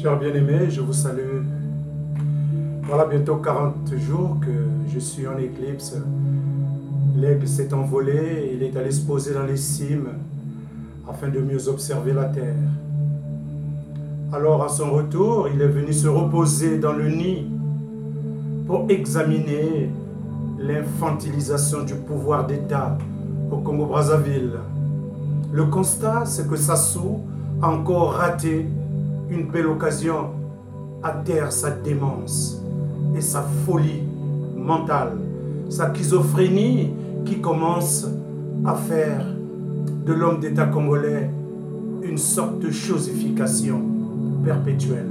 Chers bien-aimés, je vous salue. Voilà bientôt 40 jours que je suis en éclipse. L'aigle s'est envolé, il est allé se poser dans les cimes afin de mieux observer la terre. Alors à son retour, il est venu se reposer dans le nid pour examiner l'infantilisation du pouvoir d'État au Congo-Brazzaville. Le constat, c'est que Sassou a encore raté une belle occasion à taire sa démence et sa folie mentale, sa schizophrénie qui commence à faire de l'homme d'État congolais une sorte de chosification perpétuelle.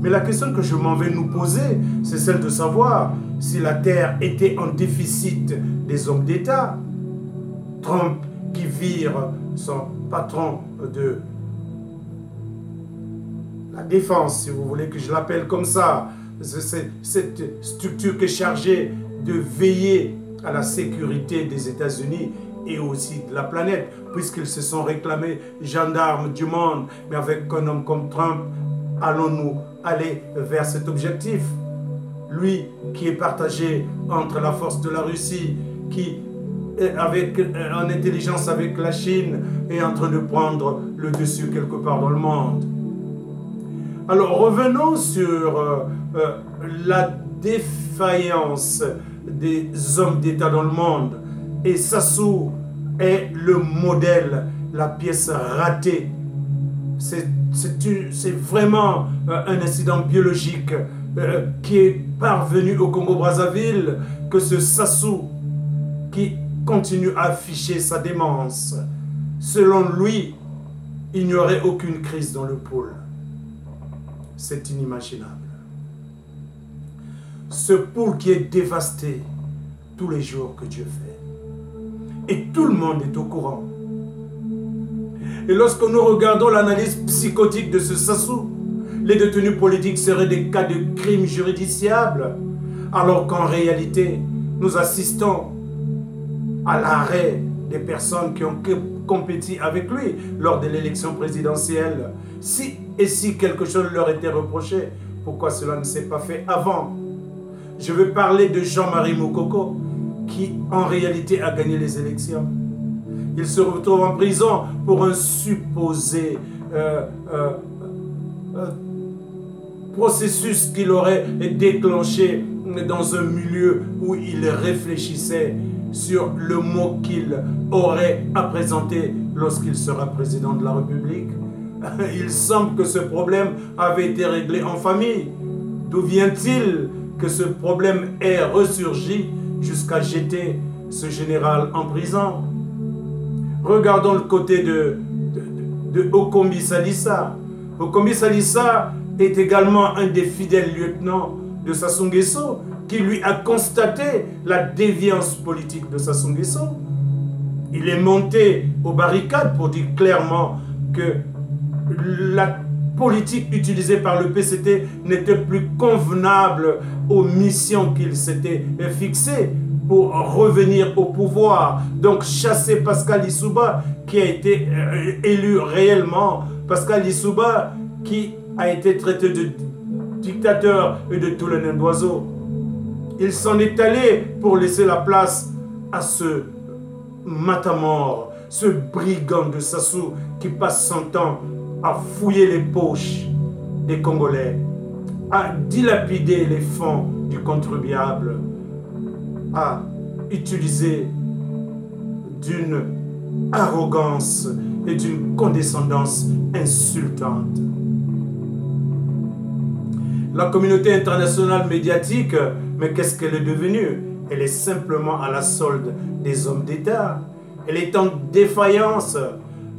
Mais la question que je m'en vais nous poser, c'est celle de savoir si la terre était en déficit des hommes d'État. Trump qui vire son patron de la défense, si vous voulez que je l'appelle comme ça, cette structure qui est chargée de veiller à la sécurité des États-Unis et aussi de la planète, puisqu'ils se sont réclamés gendarmes du monde. Mais avec un homme comme Trump, allons-nous aller vers cet objectif? Lui qui est partagé entre la force de la Russie, qui est en intelligence avec la Chine, est en train de prendre le dessus quelque part dans le monde. Alors revenons sur la défaillance des hommes d'État dans le monde. Et Sassou est le modèle, la pièce ratée. C'est vraiment un incident biologique qui est parvenu au Congo-Brazzaville, que ce Sassou qui continue à afficher sa démence. Selon lui, il n'y aurait aucune crise dans le pôle. C'est inimaginable. Ce pôle qui est dévasté tous les jours que Dieu fait. Et tout le monde est au courant. Et lorsque nous regardons l'analyse psychotique de ce Sassou, les détenus politiques seraient des cas de crimes juridiciables, alors qu'en réalité, nous assistons à l'arrêt des personnes qui ont compéti avec lui lors de l'élection présidentielle. Si quelque chose leur était reproché, pourquoi cela ne s'est pas fait avant? Je veux parler de Jean-Marie Moukoko, qui en réalité a gagné les élections. Il se retrouve en prison pour un supposé processus qu'il aurait déclenché dans un milieu où il réfléchissait sur le mot qu'il aurait à présenter lorsqu'il sera président de la République. Il semble que ce problème avait été réglé en famille. D'où vient-il que ce problème ait ressurgi jusqu'à jeter ce général en prison? Regardons le côté de Okombi Salissa. Okombi Salissa est également un des fidèles lieutenants de Sassou Nguesso, qui lui a constaté la déviance politique de Sassou Nguesso. Il est monté aux barricades pour dire clairement que la politique utilisée par le PCT n'était plus convenable aux missions qu'il s'était fixées pour revenir au pouvoir. Donc chasser Pascal Lissouba, qui a été élu réellement. Pascal Lissouba, qui a été traité de dictateur et de tout le nain d'oiseau. Il s'en est allé pour laisser la place à ce matamor, ce brigand de Sassou qui passe son temps à fouiller les poches des Congolais, à dilapider les fonds du contribuable, à utiliser d'une arrogance et d'une condescendance insultante. La communauté internationale médiatique, mais qu'est-ce qu'elle est devenue? Elle est simplement à la solde des hommes d'État. Elle est en défaillance.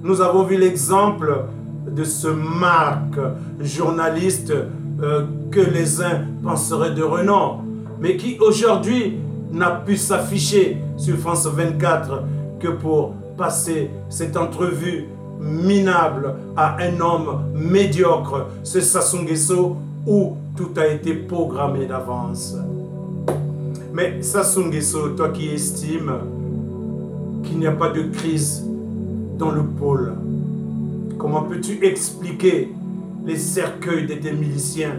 Nous avons vu l'exemple de ce Marc, journaliste que les uns penseraient de renom, mais qui aujourd'hui n'a pu s'afficher sur France 24 que pour passer cette entrevue minable à un homme médiocre, ce Sassou Nguesso, où tout a été programmé d'avance. Mais Sassou Nguesso, toi qui estimes qu'il n'y a pas de crise dans le pôle, comment peux-tu expliquer les cercueils des miliciens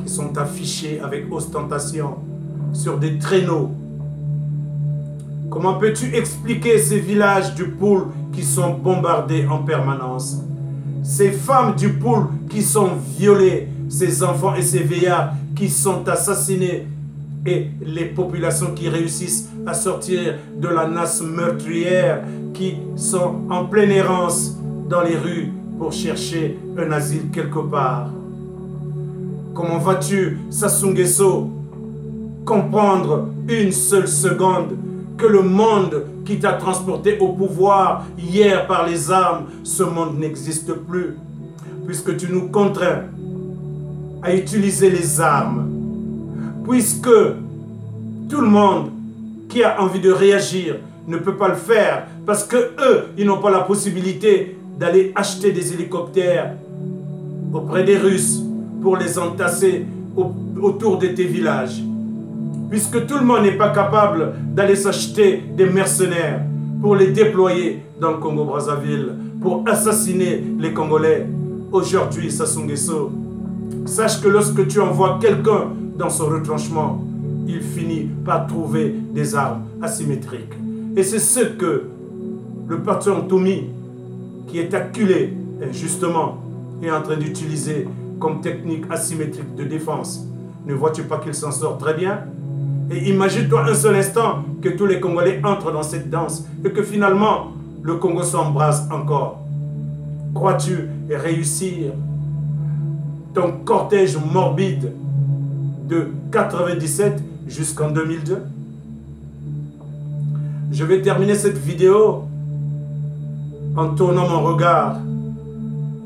qui sont affichés avec ostentation sur des traîneaux. Comment peux-tu expliquer ces villages du Poul qui sont bombardés en permanence? Ces femmes du Poul qui sont violées, ces enfants et ces vieillards qui sont assassinés et les populations qui réussissent à sortir de la nasse meurtrière, qui sont en pleine errance dans les rues pour chercher un asile quelque part. Comment vas-tu, Sassou Nguesso, comprendre une seule seconde que le monde qui t'a transporté au pouvoir hier par les armes, ce monde n'existe plus, puisque tu nous contrains à utiliser les armes, puisque tout le monde qui a envie de réagir ne peut pas le faire, parce que eux, ils n'ont pas la possibilité d'aller acheter des hélicoptères auprès des Russes pour les entasser autour de tes villages. Puisque tout le monde n'est pas capable d'aller s'acheter des mercenaires pour les déployer dans le Congo-Brazzaville, pour assassiner les Congolais. Aujourd'hui, Sassou Nguesso, sache que lorsque tu envoies quelqu'un dans son retranchement, il finit par trouver des armes asymétriques. Et c'est ce que le patron Toumi, qui est acculé injustement, est en train d'utiliser comme technique asymétrique de défense. Ne vois-tu pas qu'il s'en sort très bien? Et imagine-toi un seul instant que tous les Congolais entrent dans cette danse et que finalement, le Congo s'embrase encore. Crois-tu réussir ton cortège morbide de 97 jusqu'en 2002? Je vais terminer cette vidéo en tournant mon regard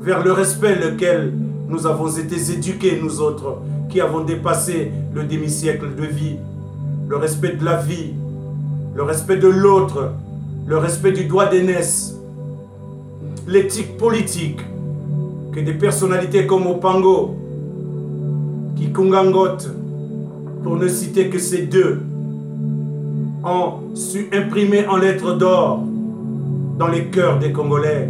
vers le respect lequel nous avons été éduqués, nous autres, qui avons dépassé le demi-siècle de vie. Le respect de la vie, le respect de l'autre, le respect du droit d'aînesse, l'éthique politique, que des personnalités comme Opango, Kikungangot, pour ne citer que ces deux, ont su imprimer en lettres d'or dans les cœurs des Congolais.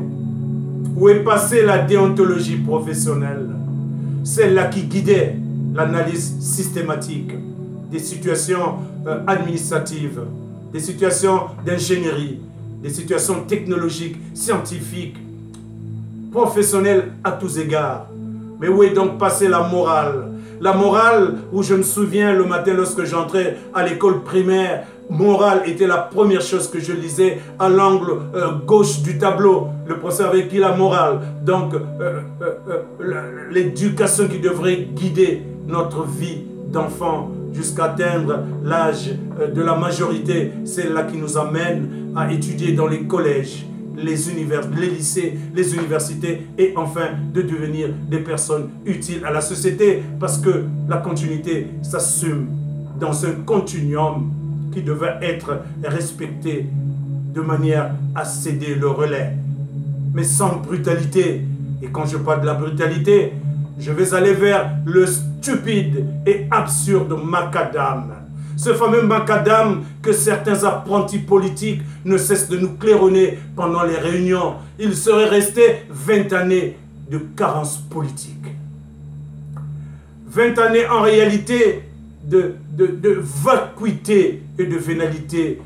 Où est passée la déontologie professionnelle, celle-là qui guidait l'analyse systématique des situations administratives, des situations d'ingénierie, des situations technologiques, scientifiques, professionnelles à tous égards. Mais où est donc passée la morale? La morale où je me souviens le matin lorsque j'entrais à l'école primaire, morale était la première chose que je lisais à l'angle gauche du tableau. Le professeur avait écrit la morale. Donc l'éducation qui devrait guider notre vie d'enfant jusqu'à atteindre l'âge de la majorité, c'est là qui nous amène à étudier dans les collèges, les lycées, les universités et enfin de devenir des personnes utiles à la société, parce que la continuité s'assume dans un continuum qui devait être respecté de manière à céder le relais, mais sans brutalité. Et quand je parle de la brutalité, je vais aller vers le stupide et absurde macadam. Ce fameux macadam que certains apprentis politiques ne cessent de nous claironner pendant les réunions. Il serait resté 20 années de carence politique. 20 années en réalité de vacuité et de vénalité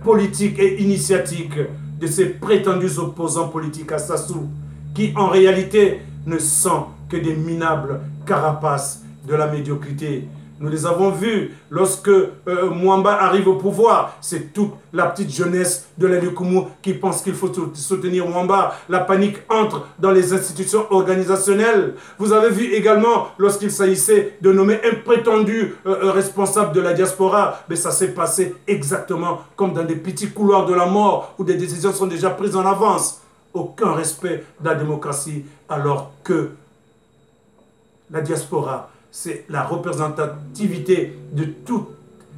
politique et initiatique de ces prétendus opposants politiques à Sassou, qui en réalité ne sont que des minables carapaces de la médiocrité. Nous les avons vus lorsque Mwamba arrive au pouvoir. C'est toute la petite jeunesse de la Lukumu qui pense qu'il faut soutenir Mwamba. La panique entre dans les institutions organisationnelles. Vous avez vu également lorsqu'il s'agissait de nommer un prétendu responsable de la diaspora. Mais ça s'est passé exactement comme dans des petits couloirs de la mort où des décisions sont déjà prises en avance. Aucun respect de la démocratie, alors que la diaspora, c'est la représentativité de toutes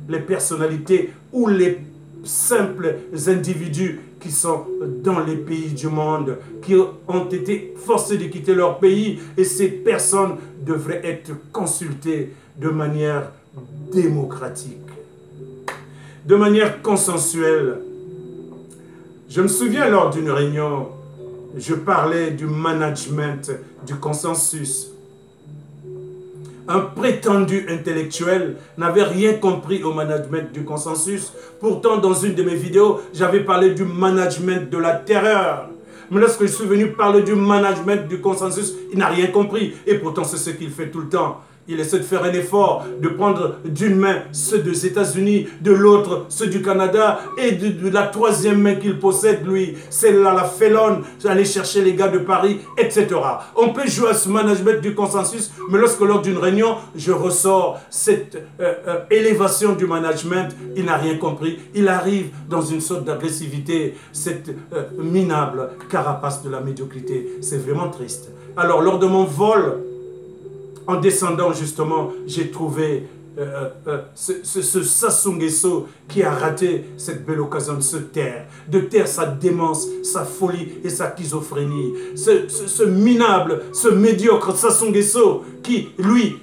les personnalités ou les simples individus qui sont dans les pays du monde, qui ont été forcés de quitter leur pays, et ces personnes devraient être consultées de manière démocratique, de manière consensuelle. Je me souviens lors d'une réunion, je parlais du management du consensus. Un prétendu intellectuel n'avait rien compris au management du consensus. Pourtant, dans une de mes vidéos, j'avais parlé du management de la terreur. Mais lorsque je suis venu parler du management du consensus, il n'a rien compris. Et pourtant, c'est ce qu'il fait tout le temps. Il essaie de faire un effort, de prendre d'une main ceux des États-Unis, de l'autre ceux du Canada, et de la troisième main qu'il possède, lui, celle-là, la félonne, aller chercher les gars de Paris, etc. On peut jouer à ce management du consensus, mais lorsque lors d'une réunion, je ressors cette élévation du management, il n'a rien compris. Il arrive dans une sorte d'agressivité, cette minable carapace de la médiocrité. C'est vraiment triste. Alors, lors de mon vol, en descendant justement, j'ai trouvé ce Sassou Nguesso qui a raté cette belle occasion de se taire, sa démence, sa folie et sa schizophrénie. Ce minable, ce médiocre Sassou Nguesso qui, lui,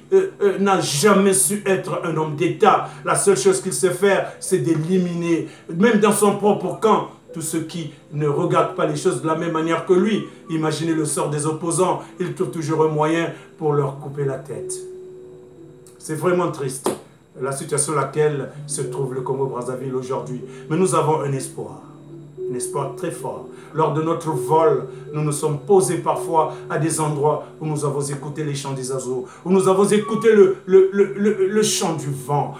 n'a jamais su être un homme d'État. La seule chose qu'il sait faire, c'est d'éliminer, même dans son propre camp, tous ceux qui ne regardent pas les choses de la même manière que lui. Imaginez le sort des opposants. Il trouve toujours un moyen pour leur couper la tête. C'est vraiment triste, la situation dans laquelle se trouve le Congo-Brazzaville aujourd'hui. Mais nous avons un espoir très fort. Lors de notre vol, nous nous sommes posés parfois à des endroits où nous avons écouté les chants des oiseaux, où nous avons écouté le chant du vent,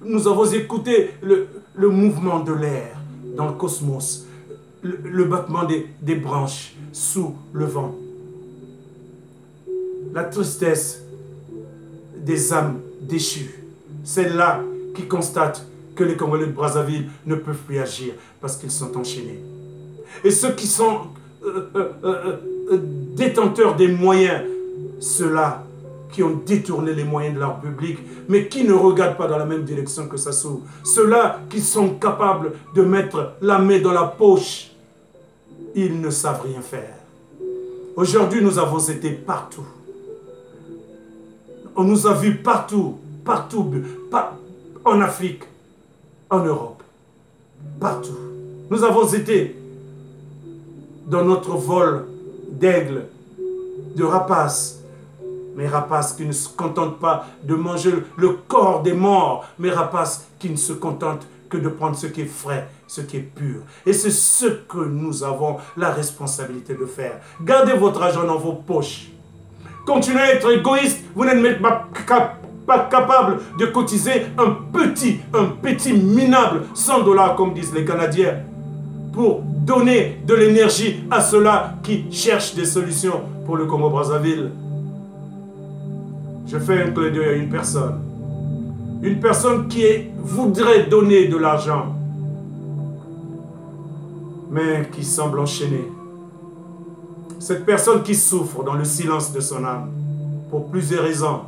nous avons écouté le mouvement de l'air dans le cosmos, le battement des branches sous le vent. La tristesse des âmes déchues, celle-là qui constate que les Congolais de Brazzaville ne peuvent plus agir parce qu'ils sont enchaînés. Et ceux qui sont détenteurs des moyens, ceux-là qui ont détourné les moyens de leur public, mais qui ne regardent pas dans la même direction que Sassou. Ceux-là qui sont capables de mettre la main dans la poche, ils ne savent rien faire. Aujourd'hui, nous avons été partout. On nous a vus partout, en Afrique, en Europe, partout. Nous avons été dans notre vol d'aigle, de rapaces, mais rapaces qui ne se contentent pas de manger le corps des morts, mais rapaces qui ne se contentent que de prendre ce qui est frais, ce qui est pur. Et c'est ce que nous avons la responsabilité de faire. Gardez votre argent dans vos poches. Continuez à être égoïste, vous n'êtes pas capable de cotiser un petit minable 100 $, comme disent les Canadiens, pour donner de l'énergie à ceux-là qui cherchent des solutions pour le Congo-Brazzaville. Je fais un clin d'œil à une personne qui voudrait donner de l'argent, mais qui semble enchaînée. Cette personne qui souffre dans le silence de son âme, pour plusieurs raisons,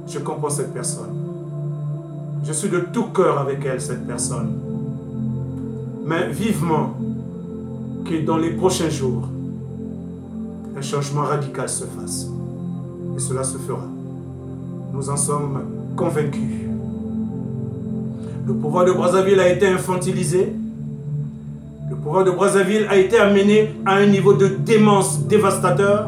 je comprends cette personne. Je suis de tout cœur avec elle, cette personne. Mais vivement que dans les prochains jours, un changement radical se fasse. Et cela se fera. Nous en sommes convaincus. Le pouvoir de Brazzaville a été infantilisé. Le pouvoir de Brazzaville a été amené à un niveau de démence dévastateur.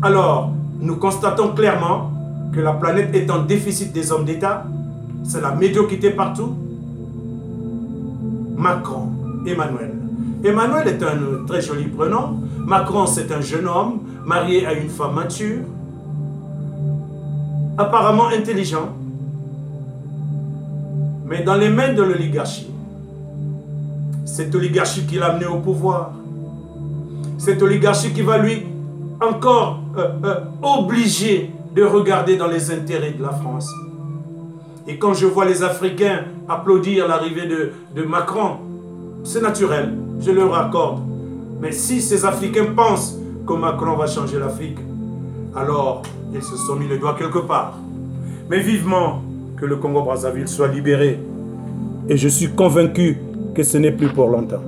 Alors, nous constatons clairement que la planète est en déficit des hommes d'État. C'est la médiocrité partout. Macron, Emmanuel. Emmanuel est un très joli prénom. Macron, c'est un jeune homme marié à une femme mature, apparemment intelligent, mais dans les mains de l'oligarchie. Cette oligarchie qui l'a amené au pouvoir. Cette oligarchie qui va lui encore obliger de regarder dans les intérêts de la France. Et quand je vois les Africains applaudir l'arrivée de Macron, c'est naturel, je leur accorde. Mais si ces Africains pensent que Macron va changer l'Afrique, alors ils se sont mis le doigt quelque part. Mais vivement que le Congo-Brazzaville soit libéré. Et je suis convaincu que ce n'est plus pour longtemps.